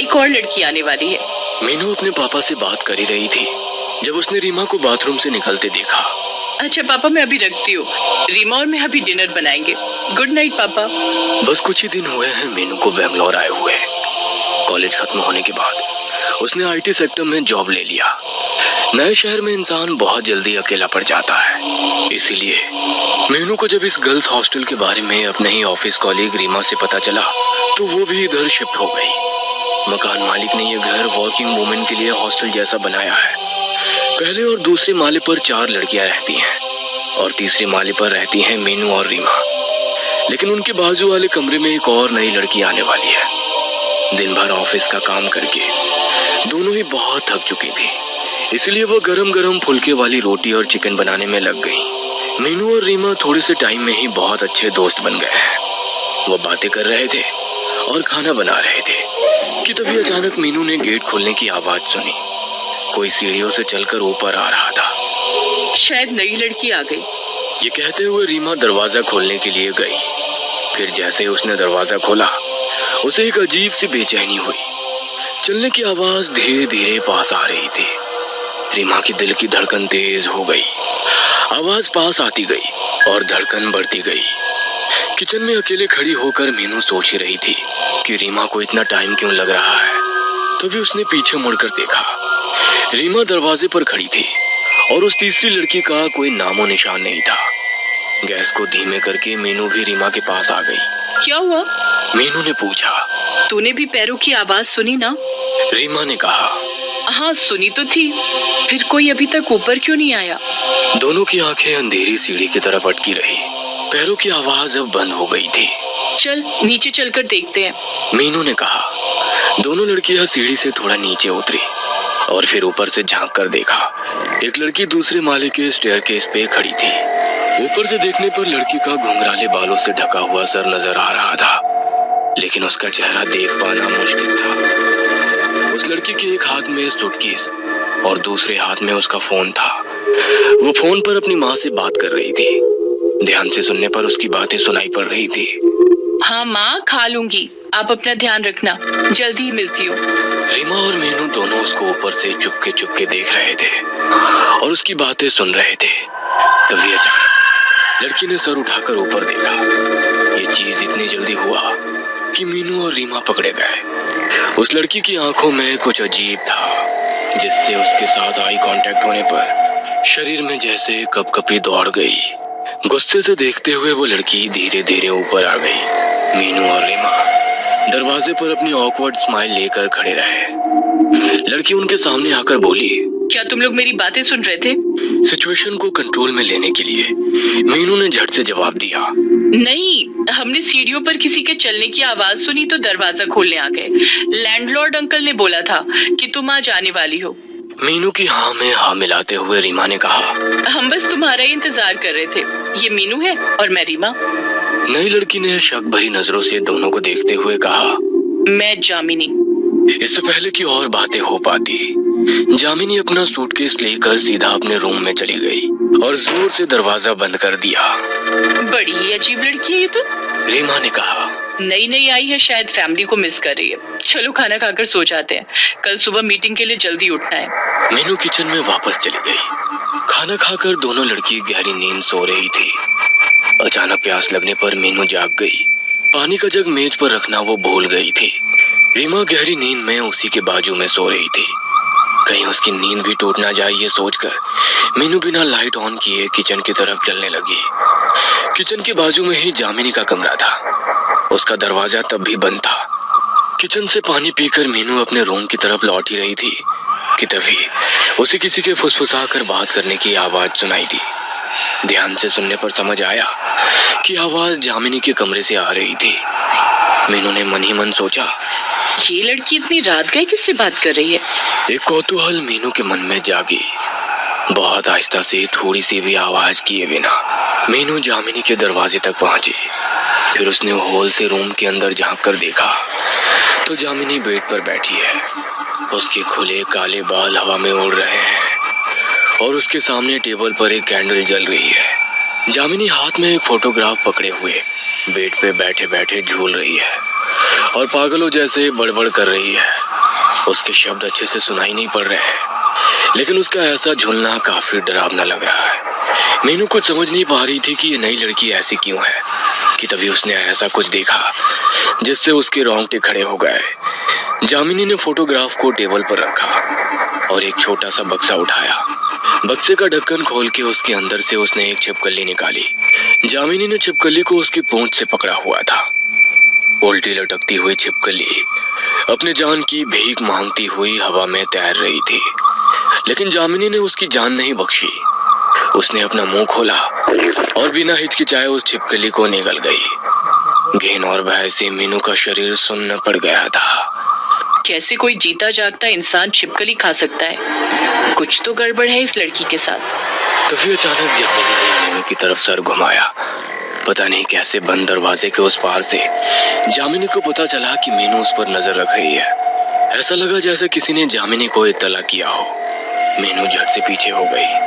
एक और लड़की आने वाली है। मीनू अपने पापा से बात कर ही रही थी जब उसने रीमा को बाथरूम से निकलते देखा। अच्छा पापा, मैं अभी रखती हूँ। रीमा और मैं अभी डिनर बनाएंगे। गुड नाइट पापा। बस कुछ ही दिन हुए हैं मीनू को बेंगलोर आए हुए। कॉलेज खत्म होने के बाद उसने आईटी सेक्टर में जॉब ले लिया। नए शहर में इंसान बहुत जल्दी अकेला पड़ जाता है, इसीलिए मीनू को जब इस गर्ल्स हॉस्टल के बारे में अपने ही ऑफिस कॉलीग रीमा से पता चला तो वो भी इधर शिफ्ट हो गई। मकान मालिक ने यह घर वर्किंग वुमेन के लिए हॉस्टल जैसा बनाया है। पहले और दूसरे माले पर 4 लड़कियां रहती हैं और तीसरे माले पर रहती हैं मीनू और रीमा। लेकिन उनके बाजू वाले कमरे में एक और नई लड़की आने वाली है। दिन भर ऑफिस का काम करके दोनों ही बहुत थक चुकी थी, इसलिए वो गरम गरम फुलके वाली रोटी और चिकन बनाने में लग गई। मीनू और रीमा थोड़े से टाइम में ही बहुत अच्छे दोस्त बन गए हैं। वो बातें कर रहे थे और खाना बना रहे थे कि तभी अचानक मीनू ने गेट खोलने की आवाज सुनी। कोई सीढ़ियों से चलकर ऊपर आ रहा था। शायद नई लड़की आ गई। ये कहते हुए रीमा दरवाजा खोलने के लिए गई। फिर जैसे ही उसने दरवाजा खोला उसे एक अजीब सी बेचैनी हुई। चलने की आवाज धीरे धीरे पास आ रही थी। रीमा की दिल की धड़कन तेज हो गई। आवाज पास आती गई और धड़कन बढ़ती गई। किचन में अकेले खड़ी होकर मीनू सोच ही रही थी कि रीमा को इतना टाइम क्यों लग रहा है। तभी उसने पीछे मुड़कर देखा। रीमा दरवाजे पर खड़ी थी और उस तीसरी लड़की का कोई नामो निशान नहीं था। गैस को धीमे करके मीनू भी रीमा के पास आ गई। क्या हुआ? मीनू ने पूछा। तूने भी पैरों की आवाज सुनी ना? रीमा ने कहा। हाँ सुनी तो थी, फिर कोई अभी तक ऊपर क्यों नहीं आया? दोनों की आंखें अंधेरी सीढ़ी की तरफ अटकी रही। पैरों की आवाज अब बंद हो गई थी। चल नीचे चलकर देखते हैं, मीनू ने कहा। दोनों लड़कियां सीढ़ी से थोड़ा नीचे उतरी और फिर ऊपर से झांक कर देखा। एक लड़की दूसरे माले के स्टेयरकेस पे खड़ी थी। ऊपर से देखने पर लड़की का घुंघराले बालों से ढका हुआ सर नजर आ रहा था, लेकिन उसका चेहरा देख पाना मुश्किल था। उस लड़की के एक हाथ में सूटकेस और दूसरे हाथ में उसका फोन था। वो फोन पर अपनी माँ से बात कर रही थी। ध्यान से सुनने पर उसकी बातें सुनाई पड़ रही थी। हाँ माँ, खा लूंगी, आप अपना ध्यान रखना, जल्दी ही मिलती हूँ। रीमा और मीनू दोनों उसको ऊपर से चुपके चुपके देख रहे थे और उसकी बातें सुन रहे थे। तभी अचानक लड़की ने सर उठाकर ऊपर देखा। ये चीज इतनी जल्दी हुआ कि मीनू और रीमा पकड़े गए। उस लड़की की आंखों में कुछ अजीब था, जिससे उसके साथ आई कांटेक्ट होने पर शरीर में जैसे कपकपी दौड़ गई। गुस्से से देखते हुए वो लड़की धीरे धीरे ऊपर आ गई। मीनू और रीमा दरवाजे पर अपनी ऑकवर्ड स्माइल लेकर खड़े रहे। लड़की उनके सामने आकर बोली। क्या तुम लोग मेरी बातें सुन रहे थे? सिचुएशन को कंट्रोल में लेने के लिए मीनू ने झट से जवाब दिया। नहीं, हमने सीढ़ियों पर किसी के चलने की आवाज सुनी तो दरवाजा खोलने आ गए। लैंडलॉर्ड अंकल ने बोला था कि तुम आज आने वाली हो। मीनू की हाँ में हाँ मिलाते हुए रीमा ने कहा। हम बस तुम्हारा ही इंतजार कर रहे थे। ये मीनू है और मैं रीमा। नई लड़की ने शक भरी नजरों से दोनों को देखते हुए कहा। मैं जामिनी। इससे पहले कि और बातें हो पाती, जामिनी अपना सूटकेस लेकर सीधा अपने रूम में चली गई और जोर से दरवाजा बंद कर दिया। बड़ी ही अजीब लड़की है ये तो, रीमा ने कहा। नई नई आई है, शायद फैमिली को मिस कर रही है। चलो खाना खाकर सो जाते हैं, कल सुबह मीटिंग के लिए जल्दी उठना है। मीनू किचन में वापस चली गई। खाना खाकर दोनों लड़की गहरी नींद सो रही थी। अचानक प्यास लगने पर मीनू जाग गई। पानी का जग मेज पर रखना वो भूल गई थी। रीमा गहरी नींद में उसी के बाजू में सो रही थी। कहीं उसकी नींद भी टूट ना जाए ये सोचकर मीनू बिना लाइट ऑन किए किचन की तरफ चलने लगी। किचन के बाजू में ही जामिनी का कमरा था। उसका दरवाजा तब भी बंद था। किचन से पानी पीकर मीनू अपने रूम की तरफ लौट ही रही थी कि तभी उसे किसी के फुसफुसाकर बात करने की आवाज सुनाई दी। ध्यान से सुनने पर समझ आया कि आवाज जामिनी के कमरे से आ रही थी। मीनू ने मन ही मन सोचा, ये लड़की इतनी रात गए किससे बात कर रही है? एक कौतूहल मीनू के मन में जागी। बहुत आहिस्ता से थोड़ी सी भी आवाज किए बिना मीनू जामिनी के दरवाजे तक पहुंची। फिर उसने हॉल से रूम के अंदर झांक कर देखा तो जामिनी बेड पर बैठी है। उसके खुले काले बाल हवा में उड़ रहे हैं और उसके सामने टेबल पर एक कैंडल जल रही है। जामिनी हाथ में एक फोटोग्राफ पकड़े हुए बेड पे बैठे बैठे झूल रही है और पागलों जैसे बड़बड़ कर रही है। उसके शब्द अच्छे से सुनाई नहीं पड़ रहे हैं, लेकिन उसका ऐसा झुलना काफी डरावना लग रहा है। मीनू कुछ समझ नहीं पा रही थी कि ये नई लड़की ऐसी क्यों है, कि तभी उसने ऐसा कुछ देखा जिससे उसके रोंगटे खड़े हो गए। जामिनी ने फोटोग्राफ को टेबल पर रखा और एक छोटा सा बक्सा उठाया। बक्से का ढक्कन खोल के उसके अंदर से उसने एक छिपकली निकाली। जामिनी ने छिपकली को उसकी पूंछ से पकड़ा हुआ था। उल्टी लटकती हुई छिपकली अपने जान की भीख मांगती हुई हवा में तैर रही थी, लेकिन जामिनी ने उसकी जान नहीं बख्शी। उसने अपना मुंह खोला और बिना हिचकिचाए उस छिपकली को निगल गई। घिन और भय से मीनू का शरीर सुन्न पड़ गया था। कैसे कोई जीता जागता इंसान छिपकली खा सकता है? कुछ तो गड़बड़ है इस लड़की के साथ। तभी अचानक जामिनी ने मीनू की तरफ सर घुमाया। पता नहीं कैसे बंद दरवाजे के उस पार से जामिनी को पता चला कि मीनू उस पर नजर रख रही है। ऐसा लगा जैसे किसी ने जामिनी को इत्तला किया हो। मीनू झट से पीछे हो गई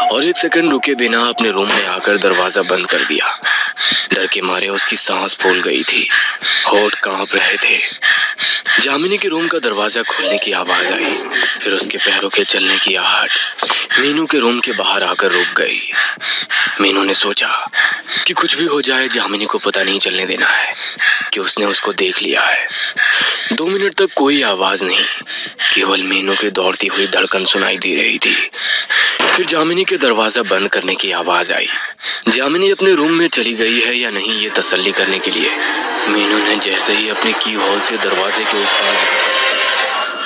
और एक सेकंड रुके बिना अपने रूम में आकर दरवाजा बंद कर दिया। डर के मारे उसकी सांस फूल गई थी, होठ कांप रहे थे। जामिनी के रूम का दरवाजा खोलने की आवाज आई, फिर उसके पैरों के चलने की आहट मीनू के रूम के बाहर आकर रुक गई। मीनू ने सोचा कि कुछ भी हो जाए जामिनी को पता नहीं चलने देना है कि उसने उसको देख लिया है। 2 मिनट तक कोई आवाज नहीं, केवल मीनू की दौड़ती हुई धड़कन सुनाई दे रही थी। फिर जामिनी के दरवाजा बंद करने की आवाज आई। जामिनी अपने रूम में चली गई है या नहीं ये तसल्ली करने के लिए मीनू ने जैसे ही अपने की होल से दरवाजे के उस पार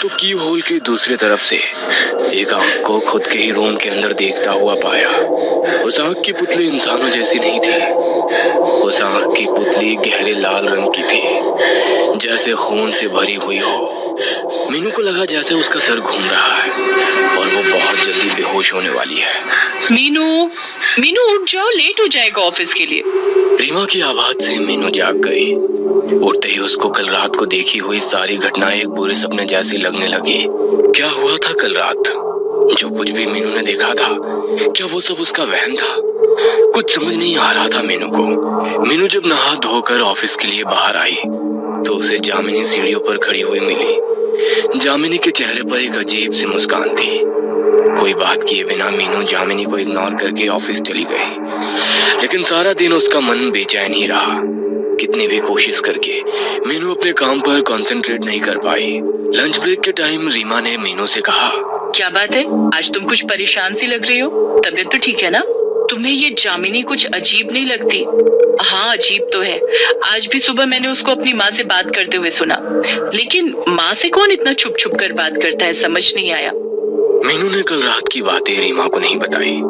तो की होल की दूसरी तरफ से एक आंख को खुद के ही रूम के अंदर देखता हुआ पाया। उस आंख की पुतली इंसानों जैसी नहीं थी। उस आंख की पुतली गहरे लाल रंग की थी, जैसे खून से भरी हुई हो। मीनू को लगा जैसे उसका सर घूम रहा है और वो बहुत जल्दी बेहोश होने वाली है। मीनू, मीनू उठ जाओ, लेट हो जाएगा ऑफिस के लिए। रीमा की आवाज से मीनू जाग गई। उठते ही उसको कल रात को देखी हुई सारी घटनाएं एक बुरे सपने जैसी लगने लगी। क्या हुआ था कल रात? जो कुछ भी मीनू ने देखा था, क्या वो सब उसका वहम था? कुछ समझ नहीं आ रहा था मीनू को। मीनू जब नहा धोकर ऑफिस के लिए बाहर आई तो उसे जामिनी सीढ़ियों पर खड़ी हुई मिली। जामिनी के चेहरे पर एक अजीब सी मुस्कान थी। कोई बात किए बिना मीनू जामिनी को इग्नोर करके ऑफिस चली गई, लेकिन सारा दिन उसका मन बेचैन ही रहा। कितनी भी कोशिश करके मीनू अपने काम पर कंसंट्रेट नहीं कर पाई। लंच ब्रेक के टाइम रीमा ने मीनू से कहा, क्या बात है, आज तुम कुछ परेशान सी लग रही हो? तबीयत तो ठीक है ना? तुम्हें ये जामिनी कुछ अजीब नहीं लगती? हाँ, अजीब तो है। आज भी सुबह मैंने उसको अपनी माँ से बात करते हुए सुना, लेकिन माँ से कौन इतना छुप छुप कर बात करता है, समझ नहीं आया। मीनू ने कल रात की बातें रीमा को नहीं बताई।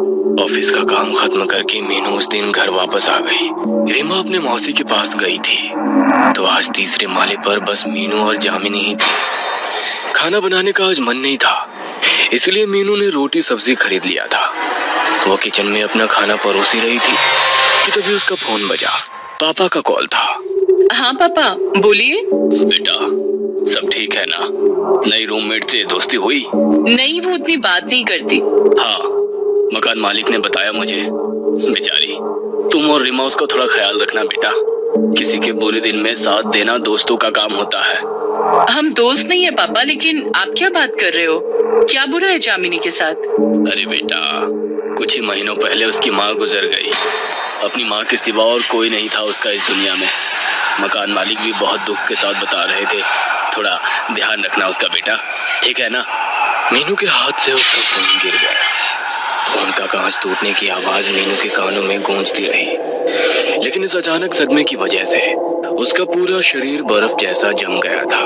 ऑफिस का काम खत्म करके मीनू उस दिन घर वापस आ गई। रीमा अपने मौसी के पास गई थी, तो आज तीसरे माले पर बस मीनू और जामिनी ही थी। खाना बनाने का आज मन नहीं था, इसलिए मीनू ने रोटी सब्जी खरीद लिया था। वो किचन में अपना खाना परोसी रही थी कि तभी उसका फोन बजा। पापा का कॉल था। हाँ पापा, बोलिए। बेटा, सब ठीक है ना? नई रूममेट से दोस्ती हुई? नहीं, वो उतनी बात नहीं करती। हाँ, मकान मालिक ने बताया मुझे। बेचारी, तुम और रीमा उसका थोड़ा ख्याल रखना बेटा। किसी के बुरे दिन में साथ देना दोस्तों का काम होता है। हम दोस्त नहीं है पापा, लेकिन आप क्या बात कर रहे हो? क्या बुरा है जामिनी के साथ? अरे बेटा, कुछ ही महीनों पहले उसकी माँ गुजर गई। अपनी माँ के सिवा और कोई नहीं था उसका इस दुनिया में। मकान मालिक भी बहुत दुख के साथ बता रहे थे। थोड़ा ध्यान रखना उसका बेटा, ठीक है ना? मीनू के हाथ से उसका फोन गिर गया। फोन का कांच टूटने की आवाज मीनू के कानों में गूंजती रही, लेकिन इस अचानक सदमे की वजह से उसका पूरा शरीर बर्फ जैसा जम गया था।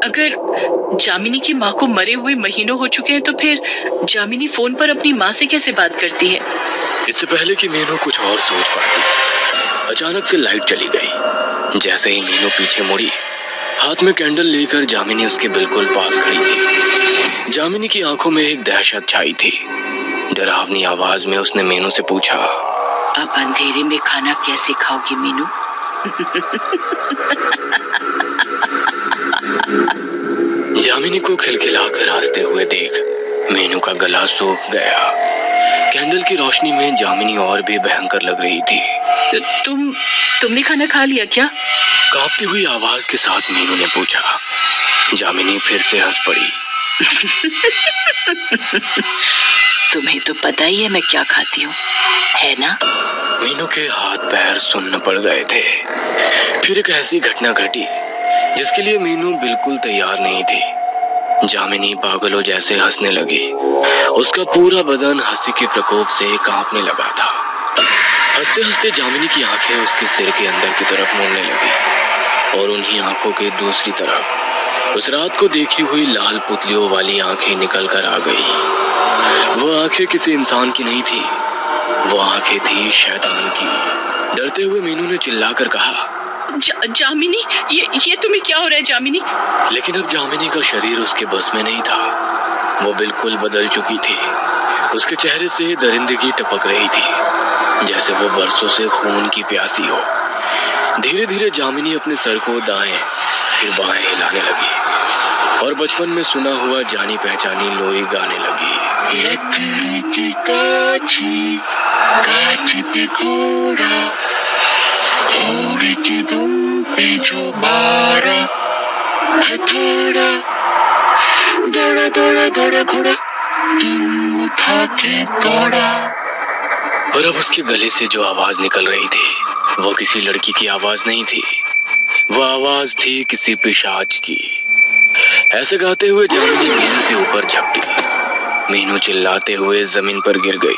अगर जामिनी की माँ को मरे हुए महीनों हो चुके हैं, तो फिर जामिनी फोन पर अपनी माँ से कैसे बात करती है? इससे पहले कि मीनू कुछ और सोच पाती, अचानक से लाइट चली गई। जैसे ही मीनू पीछे मुड़ी, हाथ में कैंडल लेकर जामिनी उसके बिल्कुल पास खड़ी थी। जामिनी की आंखों में एक दहशत छाई थी। डरावनी आवाज में उसने मीनू से पूछा, अब अंधेरे में खाना कैसे खाओगी मीनू? जामिनी को खिलखिलाकर हंसते हुए देख मीनू का गला सूख गया। कैंडल की रोशनी में जामिनी और भी भयंकर लग रही थी। तुमने खाना खा लिया क्या? कांपती हुई आवाज के साथ मीनू ने पूछा। जामिनी फिर से हंस पड़ी। तुम्हें तो पता ही है मैं क्या खाती हूँ, है ना? मीनू के हाथ पैर सुन्न पड़ गए थे। फिर एक ऐसी घटना घटी जिसके लिए मीनू बिल्कुल तैयार नहीं थी। जामिनी पागलों जैसे हंसने लगी। उसका पूरा बदन हंसी के प्रकोप से कांपने लगा था। हंसते हंसते जामिनी की आंखें उसके सिर के अंदर की तरफ मुड़ने लगी और उन्हीं आंखों के दूसरी तरफ उस रात को देखी हुई लाल पुतलियों वाली आंखें निकल कर आ गई। वो आंखें किसी इंसान की नहीं थी, वो आंखें थी शैतान की। डरते हुए मीनू ने चिल्लाकर कहा, जामिनी, ये तुम्हें क्या हो रहा है जामिनी? लेकिन अब जामिनी का शरीर उसके बस में नहीं था। वो बिल्कुल बदल चुकी थी। उसके चेहरे से दरिंदगी टपक रही थी, जैसे वो बरसों से खून की प्यासी हो। धीरे धीरे जामिनी अपने सर को दाएं फिर बाएं हिलाने लगी और बचपन में सुना हुआ जानी पहचानी लोरी गाने लगी। लकड़ी की काठी, काठी पे घोड़ा, घोड़े की दुम पे जो मारा, हथौड़ा, दौड़ा दौड़ा दौड़ा घोड़ा, दुम उठा के दौड़ा। पर अब उसके गले से जो आवाज निकल रही थी वो किसी लड़की की आवाज नहीं थी, वो आवाज थी किसी पिशाच की। ऐसे गाते हुए जामिनी मीनू के ऊपर झपटी। मीनू चिल्लाते हुए जमीन पर गिर गई।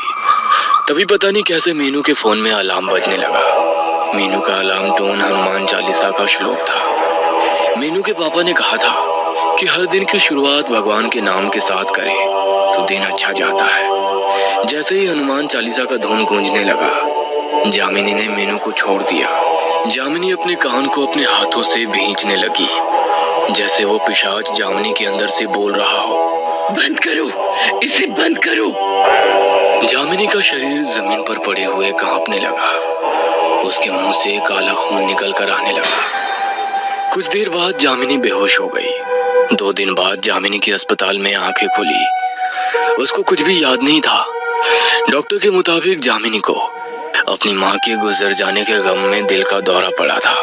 तभी पता नहीं कैसे मीनू के फोन में अलार्म बजने लगा। मीनू का अलार्म टोन हनुमान चालीसा का श्लोक था। मीनू के पापा ने कहा था कि हर दिन की शुरुआत भगवान के नाम के साथ करें तो दिन अच्छा जाता है। जैसे ही हनुमान चालीसा का धुन गूंजने लगा, जामिनी ने मीनू को छोड़ दिया। जामिनी अपने कान को अपने हाथों से भींचने लगी, जैसे वो पिशाच जामिनी के अंदर से बोल रहा हो, बंद करो, इसे बंद करो। जामिनी का शरीर जमीन पर पड़े हुए कांपने लगा। उसके मुंह से काला खून निकल कर आने लगा। कुछ देर बाद जामिनी बेहोश हो गई। 2 दिन बाद जामिनी की अस्पताल में आंखें खुली। उसको कुछ भी याद नहीं था। डॉक्टर के मुताबिक जामिनी को अपनी माँ के गुजर जाने के गम में दिल का दौरा पड़ा था।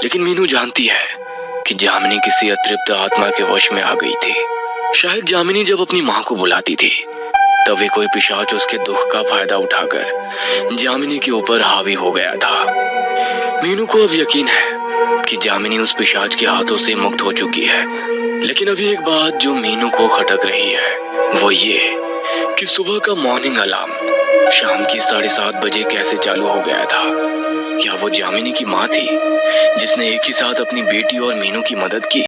लेकिन मीनू जानती है कि जामिनी किसी अतृप्त आत्मा के वश में आ गई थी। शायद जामिनी जब अपनी माँ को बुलाती थी तभी कोई पिशाच उसके दुख का फायदा उठाकर जामिनी के ऊपर हावी हो गया था। मीनू को अब यकीन है कि जामिनी उस पिशाच के हाथों से मुक्त हो चुकी है। लेकिन अभी एक बात जो मीनू को खटक रही है वो ये कि सुबह का मॉर्निंग अलार्म शाम की 7:30 बजे कैसे चालू हो गया था। क्या वो जामिनी की माँ थी जिसने एक ही साथ अपनी बेटी और मीनू की मदद की?